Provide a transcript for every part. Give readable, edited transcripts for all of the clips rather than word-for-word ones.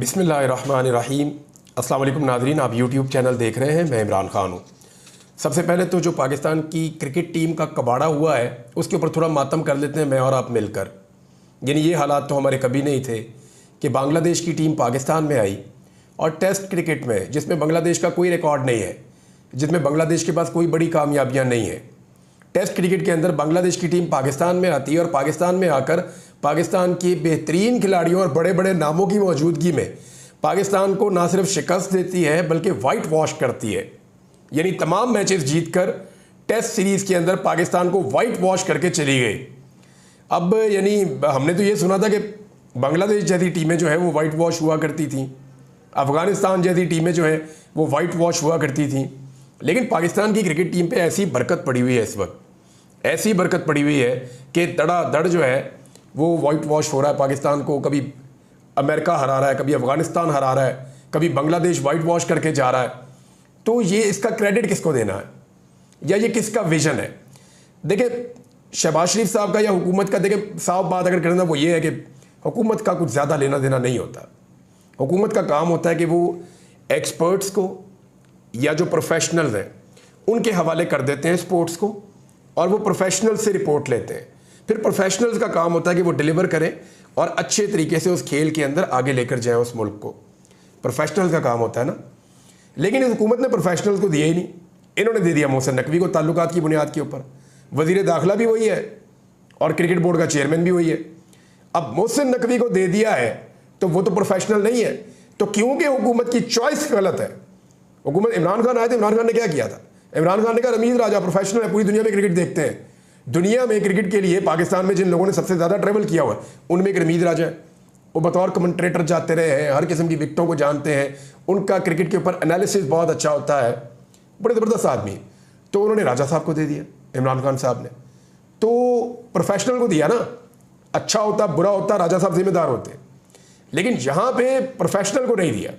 बिस्मिल्लाहिर्रहमानिर्रहीम। अस्सलाम वालेकुम नाज़रीन, आप यूट्यूब चैनल देख रहे हैं। मैं इमरान खान हूँ। सबसे पहले तो जो पाकिस्तान की क्रिकेट टीम का कबाड़ा हुआ है उसके ऊपर थोड़ा मातम कर लेते हैं मैं और आप मिलकर। यानी ये हालात तो हमारे कभी नहीं थे कि बांग्लादेश की टीम पाकिस्तान में आई और टेस्ट क्रिकेट में, जिसमें बांग्लादेश का कोई रिकॉर्ड नहीं है, जिसमें बांग्लादेश के पास कोई बड़ी कामयाबियाँ नहीं है, टेस्ट क्रिकेट के अंदर बांग्लादेश की टीम पाकिस्तान में आती है और पाकिस्तान में आकर पाकिस्तान के बेहतरीन खिलाड़ियों और बड़े बड़े नामों की मौजूदगी में पाकिस्तान को ना सिर्फ शिकस्त देती है बल्कि वाइट वॉश करती है। यानी तमाम मैचेस जीतकर टेस्ट सीरीज़ के अंदर पाकिस्तान को वाइट वॉश करके चली गई। अब यानी हमने तो ये सुना था कि बांग्लादेश जैसी टीमें जो है वो वाइट वॉश हुआ करती थीं, अफ़गानिस्तान जैसी टीमें जो हैं वो वाइट वॉश हुआ करती थीं, लेकिन पाकिस्तान की क्रिकेट टीम पे ऐसी बरकत पड़ी हुई है, इस वक्त ऐसी बरकत पड़ी हुई है कि धड़ाधड़ जो है वो वाइट वॉश हो रहा है। पाकिस्तान को कभी अमेरिका हरा रहा है, कभी अफ़गानिस्तान हरा रहा है, कभी बांग्लादेश वाइट वॉश करके जा रहा है। तो ये इसका क्रेडिट किसको देना है या ये किसका विजन है? देखिए, शहबाज शरीफ साहब का या हुकूमत का, देखिए साफ बात अगर करना वो ये है कि हुकूमत का कुछ ज़्यादा लेना देना नहीं होता। हुकूमत का काम होता है कि वो एक्सपर्ट्स को या जो प्रोफेशनल्स हैं उनके हवाले कर देते हैं स्पोर्ट्स को, और वो प्रोफेशनल्स से रिपोर्ट लेते हैं। फिर प्रोफेशनल्स का काम होता है कि वो डिलीवर करें और अच्छे तरीके से उस खेल के अंदर आगे लेकर जाएं उस मुल्क को। प्रोफेशनल्स का काम होता है ना। लेकिन इस हुकूमत ने प्रोफेशनल्स को दिया ही नहीं। इन्होंने दे दिया मोहसिन नकवी को ताल्लुकात की बुनियाद के ऊपर। वज़ीर दाखिला भी वही है और क्रिकेट बोर्ड का चेयरमैन भी वही है। अब मोहसिन नकवी को दे दिया है तो वो तो प्रोफेशनल नहीं है। तो क्योंकि हुकूमत की चॉइस गलत है। हुकूमत, इमरान खान आए थे, इमरान खान ने क्या किया था? इमरान खान ने कहा रमीज़ राजा प्रोफेशनल है, पूरी दुनिया में क्रिकेट देखते हैं। दुनिया में क्रिकेट के लिए पाकिस्तान में जिन लोगों ने सबसे ज़्यादा ट्रैवल किया हुआ है उनमें एक रमीज़ राजा है। वो बतौर कमेंट्रेटर जाते रहे हैं, हर किस्म की विकटों को जानते हैं, उनका क्रिकेट के ऊपर एनालिसिस बहुत अच्छा होता है, बड़े ज़बरदस्त आदमी। तो उन्होंने राजा साहब को दे दिया, इमरान खान साहब ने। तो प्रोफेशनल को दिया ना। अच्छा होता बुरा होता राजा साहब जिम्मेदार होते, लेकिन यहाँ पे प्रोफेशनल को नहीं दिया।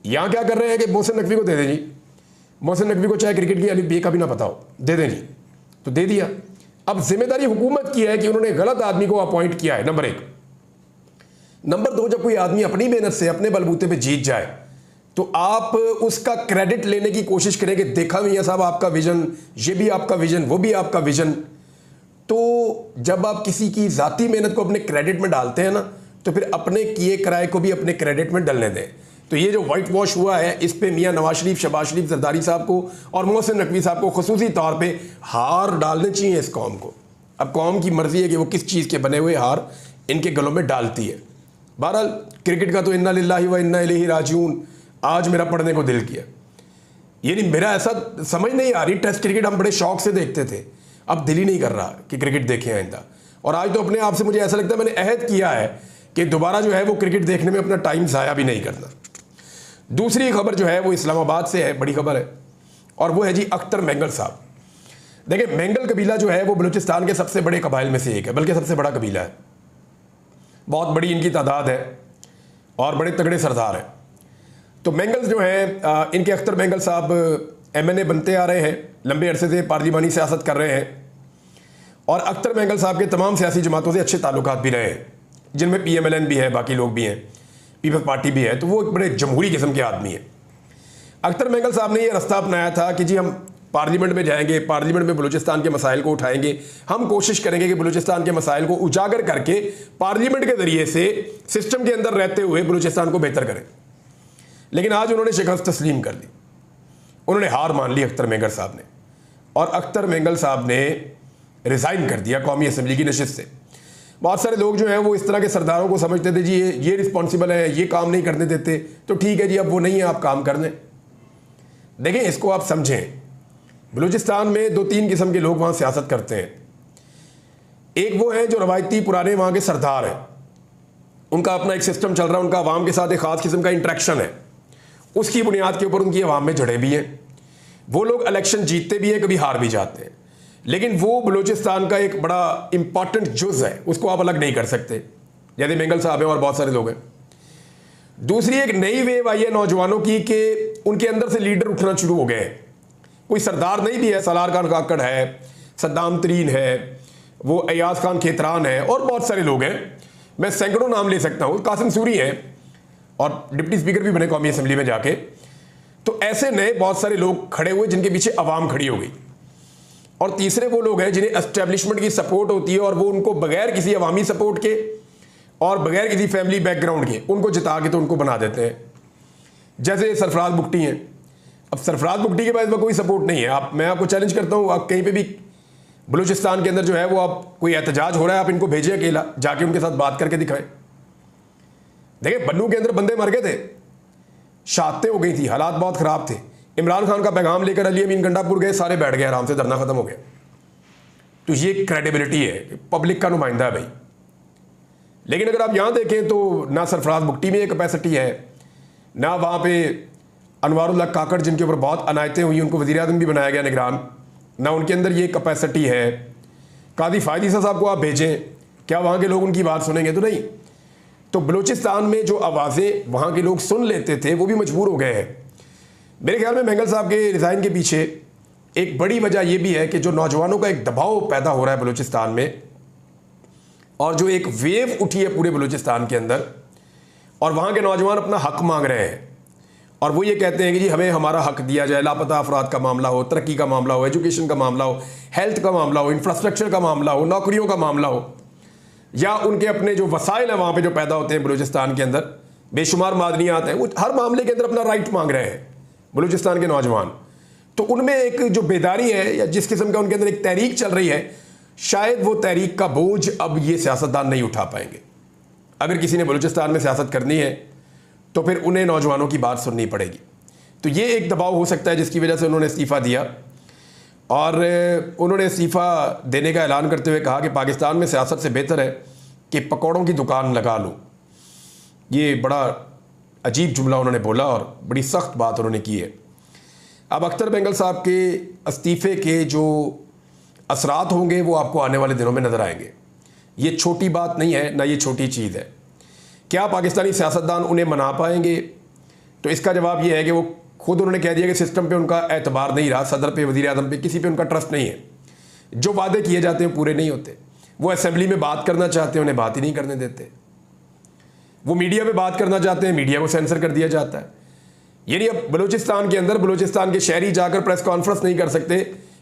यहाँ क्या कर रहे हैं कि मोहसिन नकवी को दे दें जी। मोहसिन नकवी को चाहे क्रिकेट की अली बे का भी ना पता हो, दे दें जी। तो दे दिया। अब जिम्मेदारी हुकूमत की है कि उन्होंने गलत आदमी को अपॉइंट किया है, नंबर 1। नंबर 2, जब कोई आदमी अपनी मेहनत से अपने बलबूते पे जीत जाए तो आप उसका क्रेडिट लेने की कोशिश करें कि देखा मियां साहब आपका विजन, ये भी आपका विजन, वो भी आपका विजन। तो जब आप किसी की ज़ाती मेहनत को अपने क्रेडिट में डालते हैं ना, तो फिर अपने किए कराए को भी अपने क्रेडिट में डालने दें। तो ये जो वाइट वॉश हुआ है, इस पे मियां नवाज शरीफ, शहबाज शरीफ, जरदारी साहब को और मोहसिन नकवी साहब को खुसूसी तौर पे हार डालने चाहिए इस कौम को। अब कौम की मर्जी है कि वो किस चीज़ के बने हुए हार इनके गलों में डालती है। बहरहाल क्रिकेट का तो इन्ना लिल्लाहि व इन्ना इलैहि राजिऊन आज मेरा पढ़ने को दिल किया। यानी मेरा ऐसा समझ नहीं आ रही, टेस्ट क्रिकेट हम बड़े शौक से देखते थे, अब दिल ही नहीं कर रहा कि क्रिकेट देखें आइंदा। और आज तो अपने आप से मुझे ऐसा लगता है मैंने अहद किया है कि दोबारा जो है वो क्रिकेट देखने में अपना टाइम ज़ाया भी नहीं करना। दूसरी खबर जो है वो इस्लामाबाद से है, बड़ी खबर है, और वो है जी अख्तर मेंगल साहब। देखिए, मेंगल कबीला जो है वो बलूचिस्तान के सबसे बड़े कबाइल में से एक है, बल्कि सबसे बड़ा कबीला है। बहुत बड़ी इनकी तादाद है और बड़े तगड़े सरदार हैं। तो मेंगल्स जो हैं, इनके अख्तर मेंगल साहब MNA बनते आ रहे हैं, लंबे अरसे से पार्लिमानी सियासत कर रहे हैं, और अख्तर मेंगल साहब के तमाम सियासी जमातों से अच्छे ताल्लुकात भी रहे हैं, जिनमें PMLN भी है, बाकी लोग भी हैं, पीपल्स पार्टी भी है। तो वो एक बड़े जमहूरी किस्म के आदमी है। अख्तर मेंगल साहब ने ये रास्ता अपनाया था कि जी हम पार्लियामेंट में जाएंगे, पार्लियामेंट में बलूचिस्तान के मसाइल को उठाएंगे, हम कोशिश करेंगे कि बलूचिस्तान के मसाइल को उजागर करके पार्लियामेंट के जरिए से सिस्टम के अंदर रहते हुए बलूचिस्तान को बेहतर करें। लेकिन आज उन्होंने शिकस्त तस्लीम कर ली, उन्होंने हार मान ली अख्तर मेंगल साहब ने, और अख्तर मेंगल साहब ने रिज़ाइन कर दिया कौमी असम्बली की नशिस्त से। बहुत सारे लोग जो हैं वो इस तरह के सरदारों को समझते थे जी ये रिस्पॉन्सिबल है, ये काम नहीं करने देते, तो ठीक है जी अब वो नहीं है, आप काम कर दें। देखें, इसको आप समझें, बलूचिस्तान में 2-3 किस्म के लोग वहाँ सियासत करते हैं। एक वो हैं जो रवायती पुराने वहाँ के सरदार हैं, उनका अपना एक सिस्टम चल रहा है, उनका अवाम के साथ एक ख़ास किस्म का इंट्रैक्शन है, उसकी बुनियाद के ऊपर उनकी अवाम में जड़े भी हैं। वो लोग इलेक्शन जीतते भी हैं, कभी हार भी जाते हैं, लेकिन वो बलूचिस्तान का एक बड़ा इंपॉर्टेंट जुज़ है, उसको आप अलग नहीं कर सकते, जैसे मेंगल साहब हैं और बहुत सारे लोग हैं। दूसरी एक नई वेव आई है नौजवानों की कि उनके अंदर से लीडर उठना शुरू हो गए हैं। कोई सरदार नहीं भी है, सलार खान काकड़ है, सद्दाम तरीन है, वो अयाज खान खेतरान है, और बहुत सारे लोग हैं, मैं सैकड़ों नाम ले सकता हूँ, कासिम सूरी हैं, और डिप्टी स्पीकर भी बने कौमी असेंबली में जाके। तो ऐसे नए बहुत सारे लोग खड़े हुए जिनके पीछे आवाम खड़ी हो गई। और तीसरे वो लोग हैं जिन्हें एस्टेब्लिशमेंट की सपोर्ट होती है और वो उनको बगैर किसी अवामी सपोर्ट के और बगैर किसी फैमिली बैकग्राउंड के उनको जिता के तो उनको बना देते हैं। जैसे सरफराज बुगटी हैं। अब सरफराज बुगटी के पास में कोई सपोर्ट नहीं है। मैं आपको चैलेंज करता हूँ, आप कहीं पे भी बलूचिस्तान के अंदर जो है वो आप कोई एहतजाज हो रहा है, आप इनको भेजिए अकेला, जाके उनके साथ बात करके दिखाएं। देखिए बन्नू के अंदर बंदे मर गए थे, शहादतें हो गई थी, हालात बहुत खराब थे। इमरान खान का पैगाम लेकर अली अमीन गंडापुर गए, सारे बैठ गए आराम से, धरना खत्म हो गया। तो ये क्रेडिबिलिटी है कि पब्लिक का नुमाइंदा है भाई। लेकिन अगर आप यहां देखें तो ना सरफराज बुगटी में ये कैपेसिटी है, ना वहां पे अनवारुल्लाह काकड़ जिनके ऊपर बहुत अनायतें हुई, उनको वज़ीर आज़म भी बनाया गया निगरान, ना उनके अंदर ये कैपेसिटी है। कादी फायदी साहब को आप भेजें, क्या वहाँ के लोग उनकी बात सुनेंगे? तो नहीं। तो बलूचिस्तान में जो आवाज़ें वहाँ के लोग सुन लेते थे वो भी मजबूर हो गए हैं। मेरे ख्याल में मेंगल साहब के रिज़ाइन के पीछे एक बड़ी वजह यह भी है कि जो नौजवानों का एक दबाव पैदा हो रहा है बलूचिस्तान में, और जो एक वेव उठी है पूरे बलूचिस्तान के अंदर, और वहाँ के नौजवान अपना हक मांग रहे हैं। और वो ये कहते हैं कि जी हमें हमारा हक दिया जाए। लापता अफराद का मामला हो, तरक्की का मामला हो, एजुकेशन का मामला हो, हेल्थ का मामला हो, इंफ्रास्ट्रक्चर का मामला हो, नौकरियों का मामला हो, या उनके अपने जो वसाइल हैं वहाँ पे जो पैदा होते हैं बलूचिस्तान के अंदर, बेशुमार मादनियात हैं, वो हर मामले के अंदर अपना राइट मांग रहे हैं बलूचिस्तान के नौजवान। तो उनमें एक जो बेदारी है या जिस किस्म का उनके अंदर एक तहरीक चल रही है, शायद वो तहरीक का बोझ अब ये सियासतदान नहीं उठा पाएंगे। अगर किसी ने बलूचिस्तान में सियासत करनी है तो फिर उन्हें नौजवानों की बात सुननी पड़ेगी। तो ये एक दबाव हो सकता है जिसकी वजह से उन्होंने इस्तीफ़ा दिया। और उन्होंने इस्तीफ़ा देने का ऐलान करते हुए कहा कि पाकिस्तान में सियासत से बेहतर है कि पकौड़ों की दुकान लगा लूँ। ये बड़ा अजीब जुमला उन्होंने बोला और बड़ी सख्त बात उन्होंने की है। अब अख्तर बेंगल साहब के इस्तीफ़े के जो असरात होंगे वो आपको आने वाले दिनों में नज़र आएंगे। ये छोटी बात नहीं है, ना ये छोटी चीज़ है। क्या पाकिस्तानी सियासतदान उन्हें मना पाएंगे? तो इसका जवाब ये है कि वो खुद उन्होंने कह दिया कि सिस्टम पे उनका एतबार नहीं रहा, सदर पे, वज़ीर आज़म पे, किसी पे उनका ट्रस्ट नहीं है। जो वादे किए जाते हैं पूरे नहीं होते। वो असेंबली में बात करना चाहते हैं, उन्हें बात ही नहीं करने देते। वो मीडिया में बात करना चाहते हैं, मीडिया को सेंसर कर दिया जाता है। यानी अब बलूचिस्तान के अंदर बलूचिस्तान के शहरी जाकर प्रेस कॉन्फ्रेंस नहीं कर सकते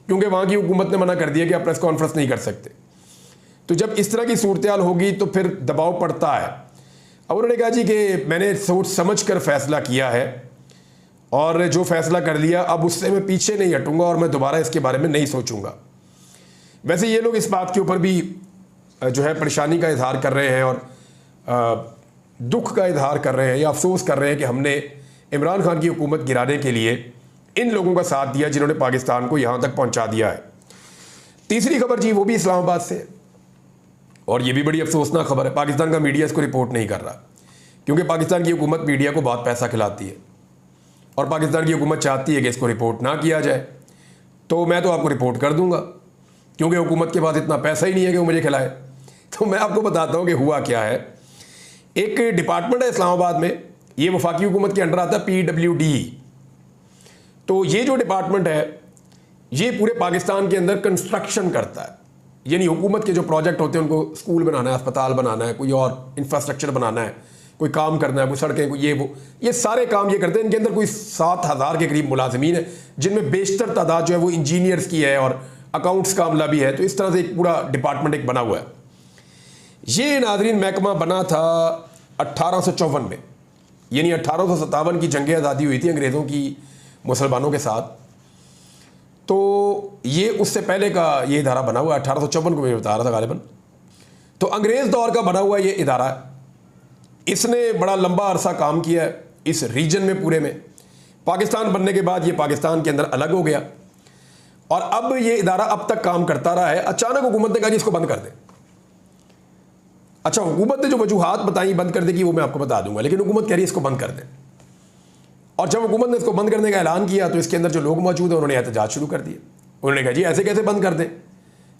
क्योंकि वहाँ की हुकूमत ने मना कर दिया कि आप प्रेस कॉन्फ्रेंस नहीं कर सकते। तो जब इस तरह की सूरत हाल होगी तो फिर दबाव पड़ता है। अब उन्होंने कहा जी कि मैंने सोच समझ कर फैसला किया है और जो फैसला कर लिया अब उससे मैं पीछे नहीं हटूंगा और मैं दोबारा इसके बारे में नहीं सोचूंगा। वैसे ये लोग इस बात के ऊपर भी जो है परेशानी का इजहार कर रहे हैं और दुख का इजहार कर रहे हैं या अफसोस कर रहे हैं कि हमने इमरान खान की हुकूमत गिराने के लिए इन लोगों का साथ दिया जिन्होंने पाकिस्तान को यहाँ तक पहुँचा दिया है। तीसरी खबर जी वो भी इस्लामाबाद से, और ये भी बड़ी अफसोसनाक खबर है। पाकिस्तान का मीडिया इसको रिपोर्ट नहीं कर रहा क्योंकि पाकिस्तान की हुकूमत मीडिया को बहुत पैसा खिलाती है और पाकिस्तान की हुकूमत चाहती है कि इसको रिपोर्ट ना किया जाए। तो मैं तो आपको रिपोर्ट कर दूंगा क्योंकि हुकूमत के पास इतना पैसा ही नहीं है कि वो मुझे खिलाए। तो मैं आपको बताता हूँ कि हुआ क्या है। एक डिपार्टमेंट है इस्लामाबाद में, ये वफाकी हुकूमत के अंडर आता है, PWD। तो ये जो डिपार्टमेंट है ये पूरे पाकिस्तान के अंदर कंस्ट्रक्शन करता है। यानी हुकूमत के जो प्रोजेक्ट होते हैं, उनको स्कूल बनाना है, अस्पताल बनाना है, कोई और इंफ्रास्ट्रक्चर बनाना है, कोई काम करना है, कोई सड़कें, कोई ये सारे काम ये करते हैं। इनके अंदर कोई 7,000 के करीब मुलाजमीन है जिनमें बेशतर तादाद जो है वो इंजीनियर्स की है और अकाउंट्स का अमला भी है। तो इस तरह से एक पूरा डिपार्टमेंट एक बना हुआ है। ये नाजरीन महकमा बना था 1854 में, यानी 1857 की जंग आज़ादी हुई थी अंग्रेज़ों की मुसलमानों के साथ। तो ये उससे पहले का ये इदारा बना हुआ है, 1854 को मैं बता रहा था गालिबन। तो अंग्रेज़ दौर का बना हुआ ये इदारा है। इसने बड़ा लंबा अरसा काम किया है इस रीजन में पूरे में। पाकिस्तान बनने के बाद ये पाकिस्तान के अंदर अलग हो गया और अब ये इदारा अब तक काम करता रहा है। अचानक हुकूमत ने कहा जी इसको बंद कर दें। अच्छा, हुकूमत ने जो वजूहात बताई बंद कर देगी वो मैं आपको बता दूंगा, लेकिन हुकूमत कह रही है इसको बंद कर दें। और जब हुकूमत ने इसको बंद करने का ऐलान किया तो इसके अंदर जो लोग मौजूद हैं उन्होंने एहतजाज शुरू कर दिए। उन्होंने कहा जी ऐसे कैसे बंद कर दें?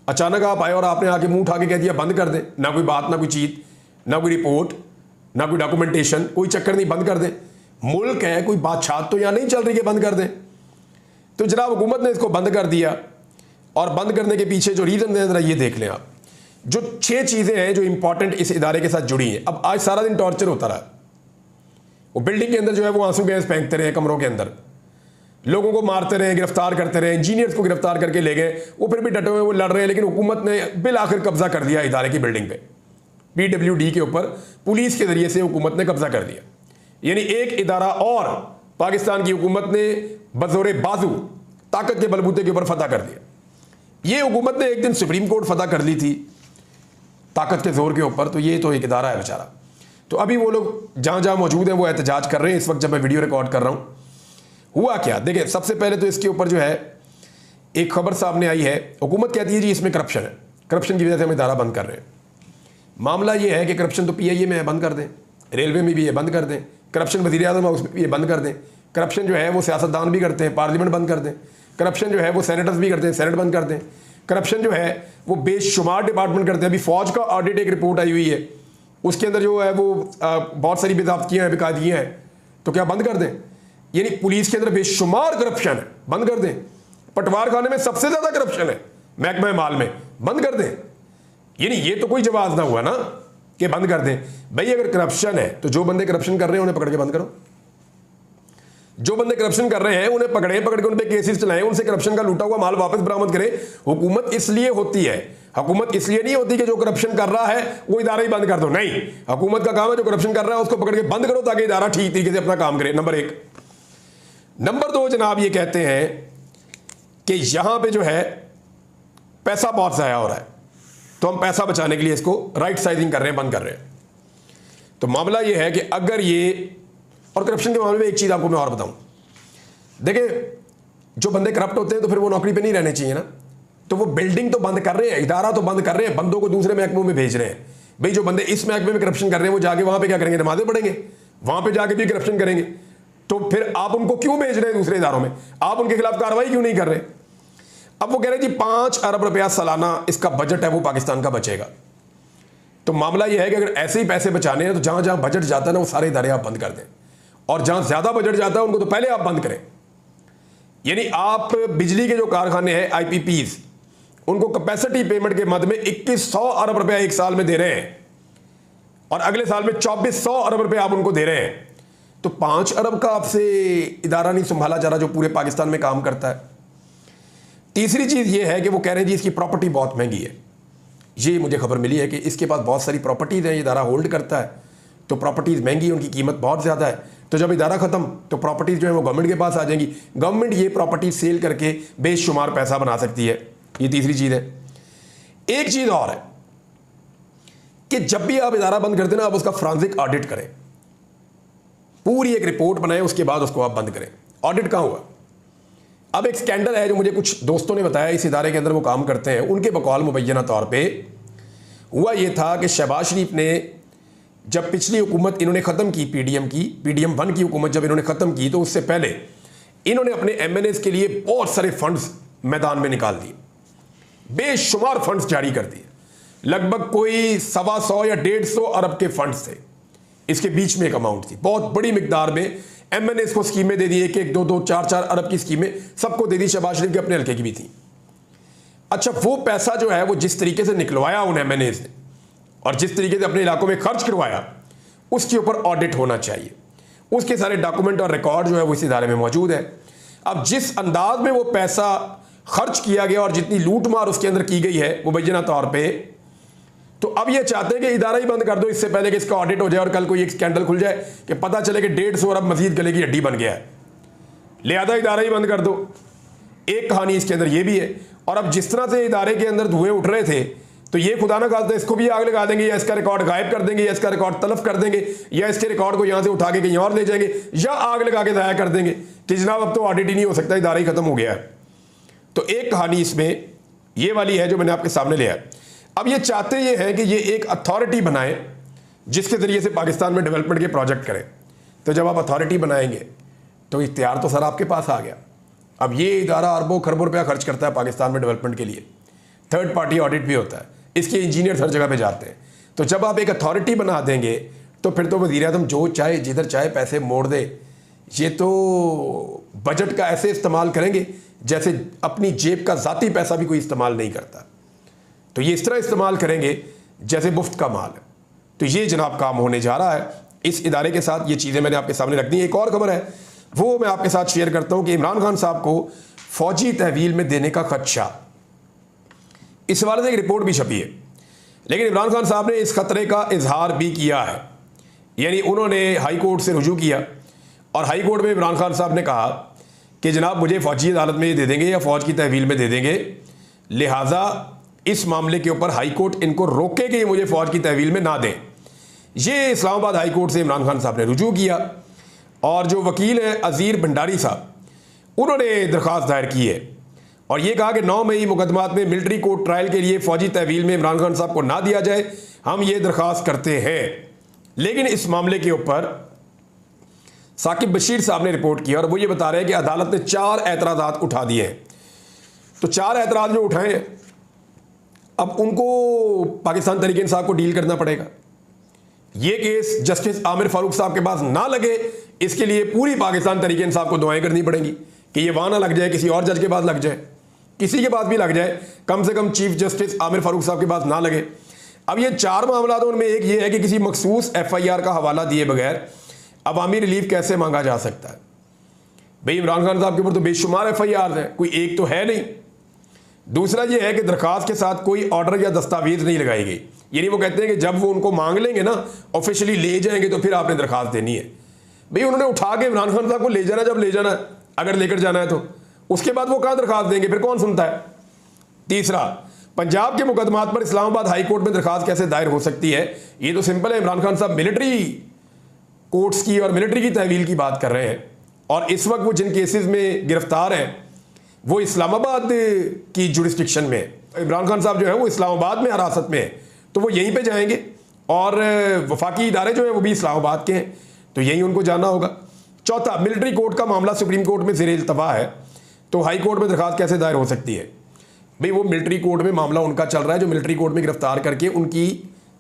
अचानक आप आए और आपने आके मुंह उठा के कह दिया बंद कर दें। ना कोई बात, ना कोई चीज, ना कोई रिपोर्ट, ना कोई डॉक्यूमेंटेशन, कोई चक्कर नहीं, बंद कर दें। मुल्क है, कोई बातचीत तो यहाँ नहीं चल रही है बंद कर दें। तो जनाब हुकूमत ने इसको बंद कर दिया और बंद करने के पीछे जो रीज़न है ज़रा ये देख लें आप। जो 6 चीज़ें हैं जो इंपॉर्टेंट इस इदारे के साथ जुड़ी हैं। अब आज सारा दिन टॉर्चर होता रहा, वो बिल्डिंग के अंदर जो है वो आंसू गैस फेंकते रहे, कमरों के अंदर लोगों को मारते रहे, गिरफ्तार करते रहे, इंजीनियर्स को गिरफ्तार करके ले गए, वो फिर भी डटे हुए वो लड़ रहे हैं, लेकिन हुकूमत ने बिल आखिर कब्जा कर दिया इदारे की बिल्डिंग पे। PWD के ऊपर पुलिस के जरिए से हुकूमत ने कब्जा कर दिया। यानी एक इदारा और पाकिस्तान की हुकूमत ने बजोरे बाजू ताकत के बलबूते के ऊपर फतह कर दिया। ये हुकूमत ने एक दिन सुप्रीम कोर्ट फतह कर ली थी ताकत के जोर के ऊपर, तो ये तो एक इदारा है बेचारा। तो अभी वो लोग जहां जहां मौजूद हैं वो एहतजाज कर रहे हैं इस वक्त जब मैं वीडियो रिकॉर्ड कर रहा हूं। हुआ क्या, देखिए सबसे पहले तो इसके ऊपर जो है एक खबर सामने आई है। हुकूमत कहती है जी इसमें करप्शन है, करप्शन की वजह से हम इदारा बंद कर रहे हैं। मामला ये है कि करप्शन तो PIA में है, बंद कर दें, रेलवे में भी है, बंद कर दें, करप्शन वज़ीर आज़म हाउस में भी है, बंद कर दें, करप्शन जो है वो सियासतदान भी करते हैं, पार्लियामेंट बंद कर दें, करप्शन जो है वो सेनेटर्स भी करते हैं, सेनेट बंद कर दें, करप्शन जो है वो बेशुमार डिपार्टमेंट करते हैं। अभी फौज का ऑडिट एक रिपोर्ट आई हुई है, उसके अंदर जो है वो बहुत सारी बेज़ाब्तियाँ हैं, बेकायदगियाँ हैं, तो क्या बंद कर दें? यानी पुलिस के अंदर बेशुमार करप्शन है, बंद कर दें। पटवार खाने में सबसे ज़्यादा करप्शन है, महकमा माल में, बंद कर दें। यानी ये तो कोई जवाब ना हुआ ना कि बंद कर दें। भाई अगर करप्शन है तो जो बंदे करप्शन कर रहे हैं उन्हें पकड़ के बंद करो। जो बंदे करप्शन कर रहे हैं उन्हें पकड़ के उन पे केसेस चलाएं, उनसे करप्शन का लूटा हुआ माल वापस बरामद करें। हुकूमत इसलिए होती है, हुकूमत इसलिए नहीं होती कि जो करप्शन कर रहा है वो इदारा ही बंद कर दो। नहीं, हुकूमत का काम है जो करप्शन कर रहा है उसको पकड़ के बंद करो ताकि इदारा ठीक तरीके से अपना काम करे। नंबर 1। नंबर 2, जनाब ये कहते हैं कि यहां पे जो है पैसा बहुत ज़ाया हो रहा है, तो हम पैसा बचाने के लिए इसको राइट साइजिंग कर रहे हैं, बंद कर रहे हैं। तो मामला ये है कि अगर ये, और करप्शन के मामले में एक चीज़ आपको मैं और बताऊं, देखिए जो बंदे करप्ट होते हैं तो फिर वो नौकरी पे नहीं रहने चाहिए ना। तो वो बिल्डिंग तो बंद कर रहे हैं, इदारा तो बंद कर रहे हैं, बंदों को दूसरे महकमों में भेज रहे हैं। भाई जो बंदे इस महकमे में करप्शन कर रहे हैं वो जाके वहां पे क्या करेंगे? नमाजें पढ़ेंगे, वहां पे जाके भी करप्शन करेंगे। तो फिर आप उनको क्यों भेज रहे हैं दूसरे इदारों में? आप उनके खिलाफ कार्रवाई क्यों नहीं कर रहे? अब वो कह रहे हैं जी 5 अरब रुपया सालाना इसका बजट है वो पाकिस्तान का बचेगा। तो मामला ये है कि अगर ऐसे ही पैसे बचाने हैं तो जहां जहां बजट जाता है ना वो सारे इदारे आप बंद कर दें, और जहां ज्यादा बजट जाता है उनको तो पहले आप बंद करें। यानी आप बिजली के जो कारखाने हैं IPPs, उनको कैपेसिटी पेमेंट के मद में 2100 अरब रुपया एक साल में दे रहे हैं, और अगले साल में 2400 अरब रुपया आप उनको दे रहे हैं। तो 5 अरब का आपसे इदारा नहीं संभाला जा रहा जो पूरे पाकिस्तान में काम करता है। तीसरी चीज ये है कि वो कह रहे हैं जी इसकी प्रॉपर्टी बहुत महंगी है। ये मुझे खबर मिली है कि इसके पास बहुत सारी प्रॉपर्टीज हैं, ये इदारा होल्ड करता है, तो प्रॉपर्टीज महंगी है, उनकी कीमत बहुत ज़्यादा है। तो जब इदारा ख़त्म तो प्रॉपर्टीज जो है वो गवर्नमेंट के पास आ जाएंगी, गवर्नमेंट ये प्रॉपर्टी सेल करके बेशुमार पैसा बना सकती है। ये तीसरी चीज़ है। एक चीज़ और है कि जब भी आप इदारा बंद करते ना, आप उसका फ्रांसिक ऑडिट करें, पूरी एक रिपोर्ट बनाएं, उसके बाद उसको आप बंद करें। ऑडिट कहाँ हुआ? अब एक स्कैंडल है जो मुझे कुछ दोस्तों ने बताया, इस इदारे के अंदर वो काम करते हैं, उनके बकौल मुबैना तौर पे हुआ ये था कि शहबाज शरीफ ने जब पिछली हुकूमत इन्होंने ख़त्म की, PDM 1 की हुकूमत जब इन्होंने ख़त्म की, तो उससे पहले इन्होंने अपने MNAs के लिए बहुत सारे फंड्स मैदान में निकाल दिए, बेशुमार फंड्स जारी कर दिए। लगभग कोई 125 या 150 अरब के फंड्स थे। इसके बीच में एक अमाउंट थी, बहुत बड़ी मिकदार में MNAs को स्कीमें दे दी, 1-1, 2-2, 4-4 अरब की स्कीमें सबको दे दी। शहबाज शरीफ के अपने हल्के की भी थी। अच्छा, वो पैसा जो है वो जिस तरीके से निकलवाया उन MNAs ने और जिस तरीके से अपने इलाकों में खर्च करवाया, उसके ऊपर ऑडिट होना चाहिए। उसके सारे डॉक्यूमेंट और रिकॉर्ड जो है वो इस इदारे में मौजूद है। अब जिस अंदाज में वो पैसा खर्च किया गया और जितनी लूट मार उसके अंदर की गई है मुबैना तौर पे, तो अब ये चाहते हैं कि इदारा ही बंद कर दो इससे पहले कि इसका ऑडिट हो जाए और कल कोई एक स्कैंडल खुल जाए कि पता चले कि 150 अरब मजीद गले की हड्डी बन गया है, लिहाजा इदारा ही बंद कर दो। एक कहानी इसके अंदर ये भी है। और अब जिस तरह से इदारे के अंदर धुएं उठ रहे थे, तो ये खुदा ना खास्ता इसको भी आग लगा देंगे, या इसका रिकॉर्ड गायब कर देंगे, या इसका रिकॉर्ड तलफ कर देंगे, या इसके रिकॉर्ड को यहां से उठा के कहीं और ले जाएंगे, या आग लगा के ज़ाया कर देंगे कि जनाब अब तो ऑडिट ही नहीं हो सकता, इदारा ही खत्म हो गया है। तो एक कहानी इसमें ये वाली है जो मैंने आपके सामने लिया है। अब ये चाहते ये हैं कि ये एक अथॉरिटी बनाएं जिसके ज़रिए से पाकिस्तान में डेवलपमेंट के प्रोजेक्ट करें। तो जब आप अथॉरिटी बनाएंगे तो इख्तियार तो सर आपके पास आ गया। अब ये इदारा अरबों खरबों रुपया खर्च करता है पाकिस्तान में डेवलपमेंट के लिए, थर्ड पार्टी ऑडिट भी होता है, इसके इंजीनियर हर जगह पे जाते हैं। तो जब आप एक अथॉरिटी बना देंगे तो फिर तो वज़ीर आज़म जो चाहे जिधर चाहे पैसे मोड़ दे। ये तो बजट का ऐसे इस्तेमाल करेंगे जैसे अपनी जेब का ज़ाती पैसा भी कोई इस्तेमाल नहीं करता। तो ये इस तरह इस्तेमाल करेंगे जैसे मुफ्त का माल है। तो ये जनाब काम होने जा रहा है। इस इदारे के साथ ये चीज़ें मैंने आपके सामने रख दी। एक और खबर है वो मैं आपके साथ शेयर करता हूं कि इमरान खान साहब को फौजी तहवील में देने का खदशा, इस हवाले से एक रिपोर्ट भी छपी है। लेकिन इमरान खान साहब ने इस खतरे का इजहार भी किया है, यानी उन्होंने हाई कोर्ट से रुजू किया और हाई कोर्ट में इमरान खान साहब ने कहा कि जनाब मुझे फ़ौजी अदालत में ये दे देंगे या फ़ौज की तहवील में दे देंगे, लिहाजा इस मामले के ऊपर हाई कोर्ट इनको रोके कि मुझे फ़ौज की तहवील में ना दें। ये इस्लामाबाद हाई कोर्ट से इमरान खान साहब ने रुजू किया और जो वकील हैं अज़ीर भंडारी साहब, उन्होंने दरख्वास्त दायर की है और ये कहा कि 9 मई मुकदमात में मिलिट्री कोर्ट ट्रायल के लिए फ़ौजी तहवील में इमरान खान साहब को ना दिया जाए, हम ये दरख्वास्त करते हैं। लेकिन इस मामले के ऊपर साकिब बशीर साहब ने रिपोर्ट किया और वो ये बता रहे हैं कि अदालत ने 4 एतराज़ात उठा दिए हैं। तो 4 एतराज़ जो उठाए हैं अब उनको पाकिस्तान तहरीक इंसाफ को डील करना पड़ेगा। ये केस जस्टिस आमिर फारूक साहब के पास ना लगे, इसके लिए पूरी पाकिस्तान तहरीक इंसाफ को दुआएं करनी पड़ेंगी कि ये वहाँ ना लग जाए, किसी और जज के पास लग जाए, किसी के पास भी लग जाए, कम से कम चीफ जस्टिस आमिर फारूक साहब के पास ना लगे। अब ये 4 मामला तो उनमें एक ये है कि किसी मखसूस FIR का हवाला दिए बगैर अवामी रिलीफ कैसे मांगा जा सकता है। भाई इमरान खान साहब के ऊपर तो बेशुमार FIR हैं, कोई एक तो है नहीं। दूसरा ये है कि दरख्वास्त के साथ कोई ऑर्डर या दस्तावेज नहीं लगाई गई, यानी वो कहते हैं कि जब वो उनको मांग लेंगे ना, ऑफिशियली ले जाएंगे तो फिर आपने दरख्वास्त देनी है। भाई उन्होंने उठा के इमरान खान साहब को ले जाना, जब ले जाना है, अगर लेकर जाना है तो उसके बाद वो कहाँ दरख्वास्त देंगे, फिर कौन सुनता है। तीसरा, पंजाब के मुकदमात पर इस्लामाबाद हाई कोर्ट में दरख्वास्त कैसे दायर हो सकती है। ये तो सिंपल है, इमरान खान साहब मिलिट्री कोर्ट्स की और मिलिट्री की तहवील की बात कर रहे हैं और इस वक्त वो जिन केसेस में गिरफ्तार हैं वो इस्लामाबाद की जुरिस्डिक्शन में है। इमरान खान साहब जो है वो इस्लामाबाद में हिरासत में है, तो वो यहीं पे जाएंगे और वफाकी इदारे जो हैं वो भी इस्लामाबाद के हैं, तो यहीं उनको जाना होगा। चौथा, मिलिट्री कोर्ट का मामला सुप्रीम कोर्ट में ज़ेर इल्तवा है, तो हाई कोर्ट में दरख्वास्त कैसे दायर हो सकती है। भाई वो मिलिट्री कोर्ट में मामला उनका चल रहा है जो मिलिट्री कोर्ट में गिरफ्तार करके उनकी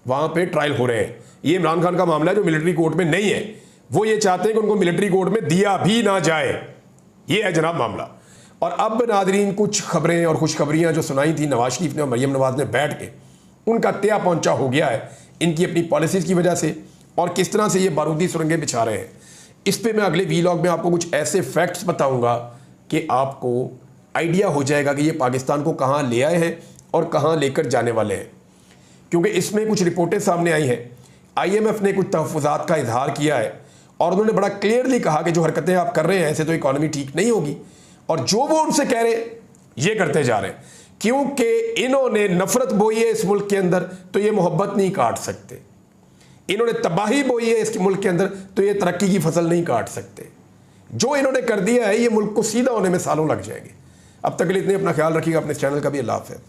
वहाँ पे ट्रायल हो रहे हैं। ये इमरान खान का मामला है जो मिलिट्री कोर्ट में नहीं है, वो ये चाहते हैं कि उनको मिलिट्री कोर्ट में दिया भी ना जाए। ये है जनाब मामला। और अब नादरीन कुछ खबरें और खुशखबरियाँ जो सुनाई थी नवाज शरीफ ने और मरियम नवाज ने बैठ के, उनका त्या पहुँचा हो गया है इनकी अपनी पॉलिसीज़ की वजह से और किस तरह से ये बारूदी सुरंगें बिछा रहे हैं। इस पर मैं अगले वीलॉग में आपको कुछ ऐसे फैक्ट्स बताऊँगा कि आपको आइडिया हो जाएगा कि ये पाकिस्तान को कहाँ ले आए हैं और कहाँ लेकर जाने वाले हैं। क्योंकि इसमें कुछ रिपोर्टें सामने आई हैं, IMF ने कुछ तहफ़्फ़ुज़ात का इजहार किया है और उन्होंने बड़ा क्लियरली कहा कि जो हरकतें आप कर रहे हैं ऐसे तो इकॉनमी ठीक नहीं होगी, और जो वो उनसे कह रहे ये करते जा रहे हैं। क्योंकि इन्होंने नफरत बोई है इस मुल्क के अंदर तो ये मोहब्बत नहीं काट सकते, इन्होंने तबाही बोई है इस मुल्क के अंदर तो ये तरक्की की फसल नहीं काट सकते। जो इन्होंने कर दिया है ये मुल्क को सीधा होने में सालों लग जाएंगे। अब तक के लिए इतने, अपना ख्याल रखिएगा, अपने चैनल का भी अल्लाह हाफ़िज़।